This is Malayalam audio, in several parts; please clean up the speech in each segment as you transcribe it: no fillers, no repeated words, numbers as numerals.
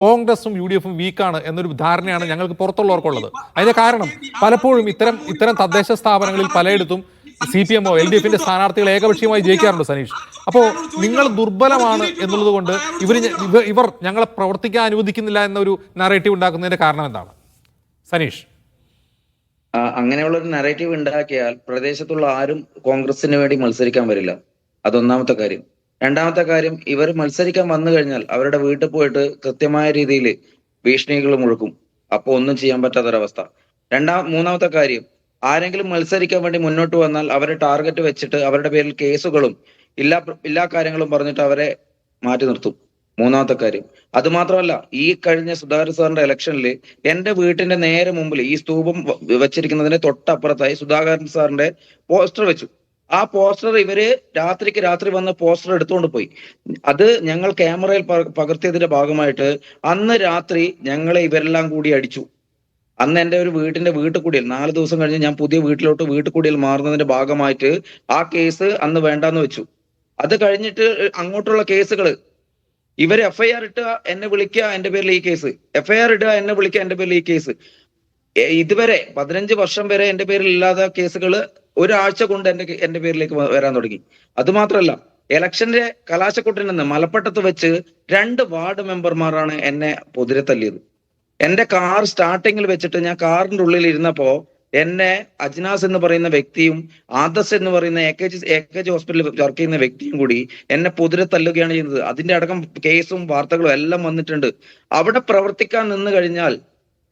കോൺഗ്രസും യു ഡി എഫും വീക്കാണ് എന്നൊരു ധാരണയാണ് ഞങ്ങൾക്ക് പുറത്തുള്ളവർക്കുള്ളത്. അതിന്റെ കാരണം പലപ്പോഴും ഇത്തരം തദ്ദേശ സ്ഥാപനങ്ങളിൽ പലയിടത്തും CPM-ഓ LDF-ന്റെ സ്ഥാനാർത്ഥികൾ ഏകപക്ഷീയമായി ജയിക്കാറുണ്ട് സനീഷ്. അപ്പോൾ നിങ്ങൾ ദുർബലമാണ് എന്നുള്ളത് കൊണ്ട് ഇവർ ഞങ്ങളെ പ്രവർത്തിക്കാൻ അനുവദിക്കുന്നില്ല എന്നൊരു നറേറ്റീവ് ഉണ്ടാക്കുന്നതിന്റെ കാരണം എന്താണ് സനീഷ്? അങ്ങനെയുള്ള ഒരു നറേറ്റീവ് ഉണ്ടാക്കിയാൽ പ്രദേശത്തുള്ള ആരും കോൺഗ്രസിന് വേണ്ടി മത്സരിക്കാൻ വരില്ല. അതൊന്നാമത്തെ കാര്യം. രണ്ടാമത്തെ കാര്യം, ഇവർ മത്സരിക്കാൻ വന്നു കഴിഞ്ഞാൽ അവരുടെ വീട്ടിൽ പോയിട്ട് കൃത്യമായ രീതിയിൽ ഭീഷണികൾ മുഴക്കും. അപ്പൊ ഒന്നും ചെയ്യാൻ പറ്റാത്തൊരവസ്ഥ. മൂന്നാമത്തെ കാര്യം, ആരെങ്കിലും മത്സരിക്കാൻ വേണ്ടി മുന്നോട്ട് വന്നാൽ അവരെ ടാർഗറ്റ് വെച്ചിട്ട് അവരുടെ പേരിൽ കേസുകളും എല്ലാ കാര്യങ്ങളും പറഞ്ഞിട്ട് അവരെ മാറ്റി നിർത്തും. മൂന്നാമത്തെ കാര്യം. അത് മാത്രമല്ല, ഈ കഴിഞ്ഞ സുധാകരൻ സാറിന്റെ ഇലക്ഷനിൽ എന്റെ വീട്ടിന്റെ നേരെ മുമ്പിൽ ഈ സ്തൂപം വെച്ചിരിക്കുന്നതിന്റെ തൊട്ടപ്പുറത്തായി സുധാകരൻ സാറിന്റെ പോസ്റ്റർ വെച്ചു. ആ പോസ്റ്റർ ഇവര് രാത്രി വന്ന് പോസ്റ്റർ എടുത്തുകൊണ്ട് പോയി. അത് ഞങ്ങൾ ക്യാമറയിൽ പകർത്തിയതിന്റെ ഭാഗമായിട്ട് അന്ന് രാത്രി ഞങ്ങളെ ഇവരെല്ലാം കൂടി അടിച്ചു. അന്ന് എന്റെ ഒരു വീട്ടുകൂടിയൽ 4 ദിവസം കഴിഞ്ഞ് ഞാൻ പുതിയ വീട്ടുകൂടിയൽ മാറുന്നതിന്റെ ഭാഗമായിട്ട് ആ കേസ് അന്ന് വേണ്ടാന്ന് വെച്ചു. അത് കഴിഞ്ഞിട്ട് അങ്ങോട്ടുള്ള കേസുകള് ഇവര് FIR ഇട്ട് എന്നെ വിളിക്കുക, എന്റെ പേരിൽ ഈ കേസ്, FIR ഇടുക, എന്നെ വിളിക്കുക, എന്റെ പേരിൽ ഈ കേസ്. ഇതുവരെ 15 വർഷം വരെ എന്റെ പേരിൽ ഇല്ലാത്ത കേസുകള് ഒരാഴ്ച കൊണ്ട് എന്റെ പേരിലേക്ക് വരാൻ തുടങ്ങി. അത് മാത്രമല്ല, ഇലക്ഷന്റെ കലാശക്കൊട്ടിൽ നിന്ന് മലപ്പട്ടത്ത് വെച്ച് 2 വാർഡ് മെമ്പർമാരാണ് എന്നെ പൊതിരെ തല്ലിയത്. എന്റെ കാർ സ്റ്റാർട്ടിങ്ങിൽ വെച്ചിട്ട് ഞാൻ കാറിന്റെ ഉള്ളിൽ ഇരുന്നപ്പോ എന്നെ അജ്നാസ് എന്ന് പറയുന്ന വ്യക്തിയും ആദസ് എന്ന് പറയുന്ന AKG ഹോസ്പിറ്റലിൽ വർക്ക് ചെയ്യുന്ന വ്യക്തിയും കൂടി എന്നെ പൊതിരെ തല്ലുകയാണ് ചെയ്യുന്നത്. അതിന്റെ അടക്കം കേസും വാർത്തകളും എല്ലാം വന്നിട്ടുണ്ട്. അവിടെ പ്രവർത്തിക്കാൻ നിന്ന് കഴിഞ്ഞാൽ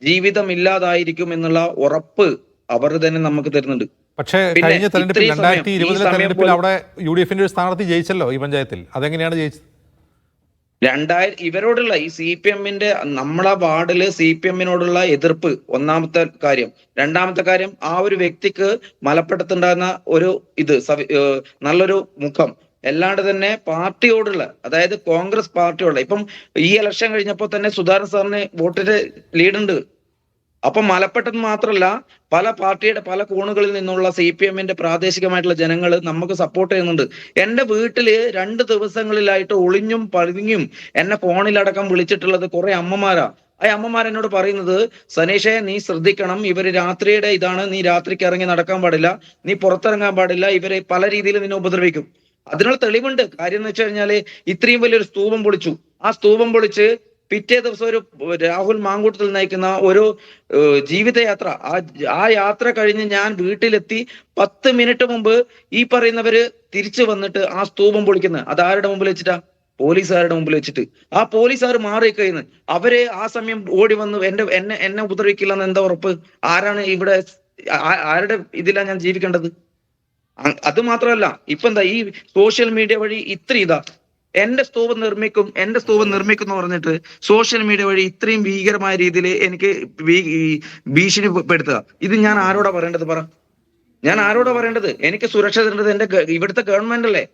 ജീവിതം ഇല്ലാതായിരിക്കും എന്നുള്ള ഉറപ്പ് അവർ തന്നെ നമുക്ക് തരുന്നുണ്ട്. പക്ഷേ കഴിഞ്ഞ തെരഞ്ഞെടുപ്പിൽ 2020 തെരഞ്ഞെടുപ്പിൽ അവിടെ UDF-ന്റെ ഒരു സ്ഥാനാർത്ഥി ജയിച്ചല്ലോ ഈ പഞ്ചായത്തിൽ. അതെങ്ങനെയാണ് ജയിച്ചത്? ഇവരോടുള്ള ഈ CPM-ന്റെ നമ്മളെ വാർഡില് CPM-നോടുള്ള എതിർപ്പ് ഒന്നാമത്തെ കാര്യം. രണ്ടാമത്തെ കാര്യം, ആ ഒരു വ്യക്തിക്ക് മലപ്പട്ടത്തുണ്ടാകുന്ന ഒരു നല്ലൊരു മുഖം അല്ലാണ്ട് തന്നെ പാർട്ടിയോടുള്ള, അതായത് കോൺഗ്രസ് പാർട്ടിയോടുള്ള, ഇപ്പം ഈ ഇലക്ഷൻ കഴിഞ്ഞപ്പോൾ തന്നെ സുധാകരൻ സാറിന് വോട്ടിന്റെ ലീഡുണ്ട്. അപ്പൊ മലപ്പട്ടത്ത് മാത്രമല്ല, പല പാർട്ടിയുടെ പല കോണുകളിൽ നിന്നുള്ള CPM-ന്റെ പ്രാദേശികമായിട്ടുള്ള ജനങ്ങൾ നമുക്ക് സപ്പോർട്ട് ചെയ്യുന്നുണ്ട്. എന്റെ വീട്ടില് 2 ദിവസങ്ങളിലായിട്ട് ഒളിഞ്ഞും പളിഞ്ഞും എന്നെ ഫോണിലടക്കം വിളിച്ചിട്ടുള്ളത് കുറെ അമ്മമാരാ. ആ അമ്മമാരെന്നോട് പറയുന്നത്, സനീഷേ നീ ശ്രദ്ധിക്കണം, ഇവര് രാത്രിയുടെ ഇതാണ്, നീ രാത്രിക്ക് ഇറങ്ങി നടക്കാൻ പാടില്ല, നീ പുറത്തിറങ്ങാൻ പാടില്ല, ഇവര് പല രീതിയിൽ നിന്നെ ഉപദ്രവിക്കും. അതിനുള്ള തെളിവുണ്ട്. കാര്യം എന്ന് വെച്ച് കഴിഞ്ഞാല് ഇത്രയും വലിയൊരു സ്തൂപം പൊളിച്ചു. ആ സ്തൂപം പൊളിച്ച് പിറ്റേ ദിവസം ഒരു രാഹുൽ മാങ്കൂട്ടത്തിൽ നയിക്കുന്ന ഒരു ജീവിതയാത്ര, ആ യാത്ര കഴിഞ്ഞ് ഞാൻ വീട്ടിലെത്തി 10 മിനിറ്റ് മുമ്പ് ഈ പറയുന്നവര് തിരിച്ചു വന്നിട്ട് ആ സ്തൂപം പൊളിക്കുന്നത്. അത് ആരുടെ മുമ്പിൽ വെച്ചിട്ടാ? പോലീസുകാരുടെ മുമ്പിൽ വെച്ചിട്ട്. ആ പോലീസുകാർ മാറിക്കഴിയുന്നു. അവരെ ആ സമയം ഓടി വന്ന് എന്നെ ഉപദ്രവിക്കില്ലെന്ന് എന്താ ഉറപ്പ്? ആരാണ് ഇവിടെ, ആരുടെ ഇതിലാണ് ഞാൻ ജീവിക്കേണ്ടത്? അത് മാത്രമല്ല, ഇപ്പൊ എന്താ ഈ സോഷ്യൽ മീഡിയ വഴി എന്റെ സ്തൂപം നിർമ്മിക്കും എന്ന് പറഞ്ഞിട്ട് സോഷ്യൽ മീഡിയ വഴി ഇത്രയും ഭീകരമായ രീതിയിൽ എനിക്ക് ഭീഷണിപ്പെടുത്തുക. ഇത് ഞാൻ ആരോടാ പറയേണ്ടത്? ഞാൻ ആരോടാ പറയേണ്ടത്? എനിക്ക് സുരക്ഷ തരേണ്ടത് എന്റെ ഇവിടുത്തെ ഗവൺമെന്റ് അല്ലേ?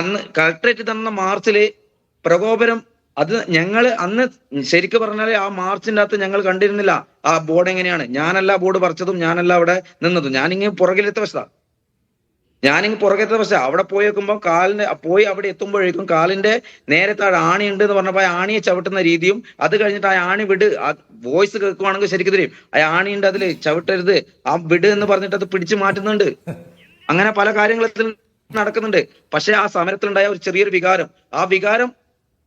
അന്ന് കളക്ടറേറ്റ് തന്ന മാർച്ചില് പ്രകോപനം, അത് ഞങ്ങള് അന്ന് ശരിക്കും പറഞ്ഞാല് ആ മാർച്ചിന്റെ അകത്ത് ഞങ്ങൾ കണ്ടിരുന്നില്ല ആ ബോർഡ് എങ്ങനെയാണ്. ഞാനല്ല ബോർഡ് പറിച്ചതും, ഞാനല്ല അവിടെ നിന്നതും. ഞാനിങ്ങനെ പുറകിലത്തെ വശ അവിടെ പോയി വെക്കുമ്പോൾ അവിടെ എത്തുമ്പോഴേക്കും കാലിന്റെ നേരെ താഴെ ആണി ഉണ്ട് എന്ന് പറഞ്ഞപ്പോ ആ ആണിയെ ചവിട്ടുന്ന രീതിയും, അത് കഴിഞ്ഞിട്ട് ആ ആണി വിട്, ആ വോയിസ് കേൾക്കുവാണെങ്കിൽ ശരിക്കും തരും, ആ ആണി ഉണ്ട് അതില് ചവിട്ടരുത്, ആ വിട് എന്ന് പറഞ്ഞിട്ട് അത് പിടിച്ചു മാറ്റുന്നുണ്ട്. അങ്ങനെ പല കാര്യങ്ങളിൽ നടക്കുന്നുണ്ട്. പക്ഷെ ആ സമരത്തിലുണ്ടായ ഒരു ചെറിയൊരു വികാരം, ആ വികാരം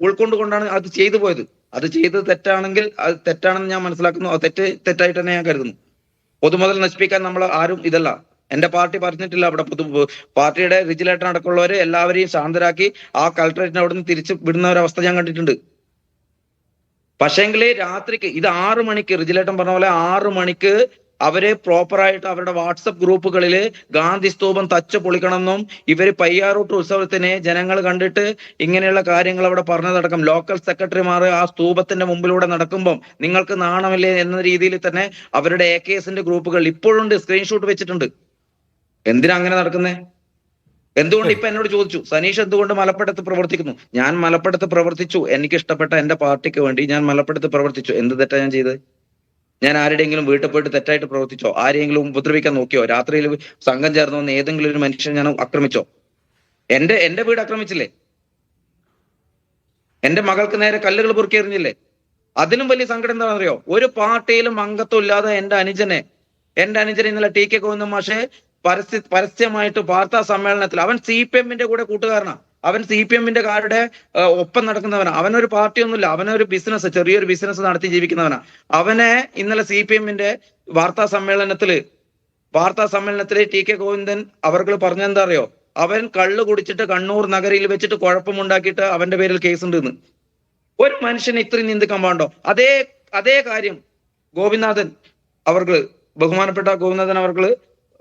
ഉൾക്കൊണ്ടുകൊണ്ടാണ് അത് ചെയ്തു പോയത്. അത് ചെയ്തത് തെറ്റാണെങ്കിൽ അത് തെറ്റാണെന്ന് ഞാൻ മനസ്സിലാക്കുന്നു. അത് തെറ്റായിട്ട് തന്നെ ഞാൻ കരുതുന്നു. പൊതുമുതൽ നശിപ്പിക്കാൻ നമ്മൾ ആരും ഇതല്ല. എന്റെ പാർട്ടി പറഞ്ഞിട്ടില്ല. അവിടെ പാർട്ടിയുടെ റിജിലേറ്റർ അടക്കമുള്ളവരെ എല്ലാവരെയും ശാന്തരാക്കി ആ കളക്ടറേറ്റിന് അവിടെ നിന്ന് തിരിച്ചു വിടുന്ന ഒരവസ്ഥ ഞാൻ കണ്ടിട്ടുണ്ട്. പക്ഷേങ്കില് രാത്രിക്ക് ഇത് 6 മണിക്ക് റിജിലേറ്റർ പറഞ്ഞ പോലെ 6 മണിക്ക് അവരെ പ്രോപ്പറായിട്ട് അവരുടെ വാട്സപ്പ് ഗ്രൂപ്പുകളില് ഗാന്ധി സ്തൂപം തച്ച് പൊളിക്കണമെന്നും ഇവര് പയ്യാറൂട്ട് ഉത്സവത്തിന് ജനങ്ങൾ കണ്ടിട്ട് ഇങ്ങനെയുള്ള കാര്യങ്ങൾ അവിടെ പറഞ്ഞതടക്കം ലോക്കൽ സെക്രട്ടറിമാർ ആ സ്തൂപത്തിന്റെ മുമ്പിലൂടെ നടക്കുമ്പം നിങ്ങൾക്ക് നാണമില്ലേ എന്ന രീതിയിൽ തന്നെ അവരുടെ AKSന്റെ ഗ്രൂപ്പുകൾ ഇപ്പോഴുണ്ട്, സ്ക്രീൻഷോട്ട് വെച്ചിട്ടുണ്ട്. എന്തിനാ അങ്ങനെ നടക്കുന്നേ? എന്തുകൊണ്ട് ഇപ്പൊ എന്നോട് ചോദിച്ചു, സനീഷ് എന്തുകൊണ്ട് മലപ്പട്ടത്ത് പ്രവർത്തിക്കുന്നു? ഞാൻ മലപ്പട്ടത്ത് പ്രവർത്തിച്ചു, എനിക്ക് ഇഷ്ടപ്പെട്ട എന്റെ പാർട്ടിക്ക് വേണ്ടി ഞാൻ മലപ്പട്ടത്ത് പ്രവർത്തിച്ചു. എന്ത് തെറ്റാ ഞാൻ ചെയ്തത്? ഞാൻ ആരുടെയെങ്കിലും വീട്ടിൽ പോയിട്ട് തെറ്റായിട്ട് പ്രവർത്തിച്ചോ? ആരെങ്കിലും ഉപദ്രവിക്കാൻ നോക്കിയോ? രാത്രിയിൽ സംഘം ചേർന്ന് വന്ന് ഏതെങ്കിലും ഒരു മനുഷ്യൻ ഞാൻ ആക്രമിച്ചോ? എന്റെ വീട് ആക്രമിച്ചില്ലേ? എന്റെ മകൾക്ക് നേരെ കല്ലുകൾ പൊറുക്കി എറിഞ്ഞില്ലേ? അതിലും വലിയ സങ്കടം എന്താണെന്ന് അറിയോ? ഒരു പാർട്ടിയിലും അംഗത്വം ഇല്ലാതെ എന്റെ അനുജനെ ഇന്നലെ ടി കെ ഗോവിന്ദൻ മാഷെ പരസ്യമായിട്ട് വാർത്താ സമ്മേളനത്തിൽ, അവൻ CPM-ന്റെ കൂടെ കൂട്ടുകാരനാണ്, അവൻ CPM-ന്റെ കാരുടെ ഒപ്പം നടക്കുന്നവനാ, അവനൊരു പാർട്ടിയൊന്നുമില്ല, അവനൊരു ബിസിനസ്, ചെറിയൊരു ബിസിനസ് നടത്തി ജീവിക്കുന്നവനാ. അവനെ ഇന്നലെ CPM-ന്റെ വാർത്താ സമ്മേളനത്തില് ടി കെ ഗോവിന്ദൻ അവർ പറഞ്ഞെന്താ അറിയോ? അവൻ കള്ളു കുടിച്ചിട്ട് കണ്ണൂർ നഗരിയിൽ വെച്ചിട്ട് കുഴപ്പമുണ്ടാക്കിയിട്ട് അവന്റെ പേരിൽ കേസുണ്ട് എന്ന്. ഒരു മനുഷ്യനെ ഇത്രയും നിന്ദിക്കാൻ പാടോ? അതേ കാര്യം ഗോപിനാഥൻ അവർക്ക്, ബഹുമാനപ്പെട്ട ഗോപിനാഥൻ അവർക്ക്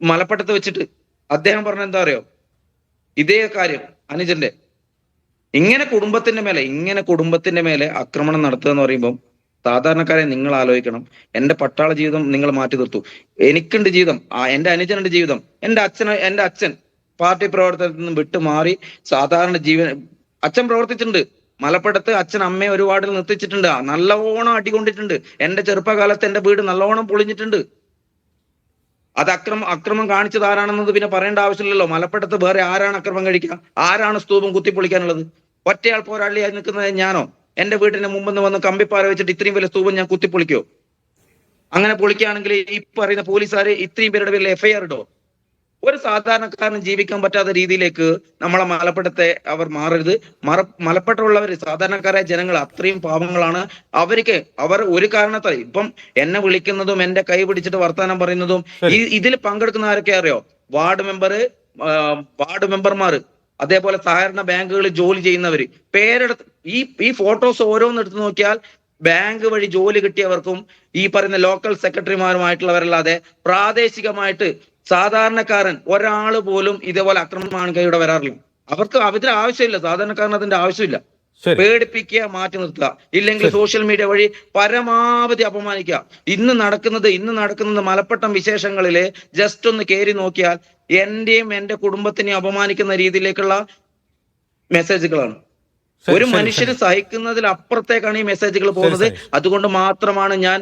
മലപ്പട്ടത്ത് വെച്ചിട്ട് അദ്ദേഹം പറഞ്ഞ എന്താ അറിയോ? ഇതേ കാര്യം അനുജന്റെ ഇങ്ങനെ കുടുംബത്തിന്റെ മേലെ ആക്രമണം നടത്തുക എന്ന് പറയുമ്പോൾ സാധാരണക്കാരെ നിങ്ങൾ ആലോചിക്കണം. എന്റെ പട്ടാള ജീവിതം നിങ്ങൾ മാറ്റി നിർത്തു. എനിക്കുണ്ട് ജീവിതം, എന്റെ അനുജനുണ്ട് ജീവിതം. എന്റെ അച്ഛൻ പാർട്ടി പ്രവർത്തനത്തിൽ നിന്ന് വിട്ടുമാറി സാധാരണ അച്ഛൻ പ്രവർത്തിച്ചിട്ടുണ്ട്. മലപ്പുറത്ത് അച്ഛൻ അമ്മയെ ഒരു വാർഡിൽ നിർത്തിച്ചിട്ടുണ്ട്, നല്ലോണം അടികൊണ്ടിട്ടുണ്ട്. എന്റെ ചെറുപ്പകാലത്ത് എന്റെ വീട് നല്ലോണം പൊളിഞ്ഞിട്ടുണ്ട്. അത് അക്രമം കാണിച്ചത് ആരാണെന്നത് പിന്നെ പറയേണ്ട ആവശ്യമില്ലല്ലോ. മലപ്പുറത്ത് വേറെ ആരാണ് അക്രമം കഴിക്കുക? ആരാണ് സ്തൂപം കുത്തിപ്പൊളിക്കാനുള്ളത്? ഒറ്റയാൾ പോരാളിയായി നിൽക്കുന്നത് ഞാനോ? എന്റെ വീടിന്റെ മുമ്പ് വന്ന് കമ്പിപ്പാറ വെച്ചിട്ട് ഇത്രയും വലിയ സ്തൂപം ഞാൻ കുത്തിപ്പൊളിക്കോ? അങ്ങനെ പൊളിക്കുകയാണെങ്കിൽ ഈ പറയുന്ന പോലീസുകാര് ഇത്രയും പേരുടെ പേരിൽ FIR ഇടോ? ഒരു സാധാരണക്കാരന് ജീവിക്കാൻ പറ്റാത്ത രീതിയിലേക്ക് നമ്മളെ മലപ്പുറത്തെ അവർ മാറരുത്. മലപ്പുറമുള്ളവർ, സാധാരണക്കാരായ ജനങ്ങൾ അത്രയും പാവങ്ങളാണ്. അവർ ഒരു കാരണത്താൽ ഇപ്പം എന്നെ വിളിക്കുന്നതും എന്റെ കൈ പിടിച്ചിട്ട് വർത്താനം പറയുന്നതും ഇതിൽ പങ്കെടുക്കുന്ന ആരൊക്കെ അറിയോ? വാർഡ് മെമ്പർമാര്, അതേപോലെ സഹകരണ ബാങ്കുകളിൽ ജോലി ചെയ്യുന്നവര്, പേരെടുത്ത് ഈ ഫോട്ടോസ് ഓരോന്ന് എടുത്തു നോക്കിയാൽ ബാങ്ക് വഴി ജോലി കിട്ടിയവർക്കും ഈ പറയുന്ന ലോക്കൽ സെക്രട്ടറിമാരുമായിട്ടുള്ളവരല്ലാതെ പ്രാദേശികമായിട്ട് സാധാരണക്കാരൻ ഒരാള് പോലും ഇതേപോലെ ആക്രമണമാണ് ഇവിടെ വരാറില്ല. അതിന്റെ ആവശ്യമില്ല, സാധാരണക്കാരൻ അതിന്റെ ആവശ്യമില്ല. പേടിപ്പിക്കുക, മാറ്റി നിർത്തുക, ഇല്ലെങ്കിൽ സോഷ്യൽ മീഡിയ വഴി പരമാവധി അപമാനിക്കുക. ഇന്ന് നടക്കുന്നത് മലപ്പട്ടം വിശേഷങ്ങളില് ജസ്റ്റ് ഒന്ന് കയറി നോക്കിയാൽ എന്റെയും എന്റെ കുടുംബത്തിനെയും അപമാനിക്കുന്ന രീതിയിലേക്കുള്ള മെസ്സേജുകളാണ്. ഒരു മനുഷ്യന് സഹിക്കുന്നതിൽ അപ്പുറത്തേക്കാണ് ഈ മെസ്സേജുകൾ പോകുന്നത്. അതുകൊണ്ട് മാത്രമാണ് ഞാൻ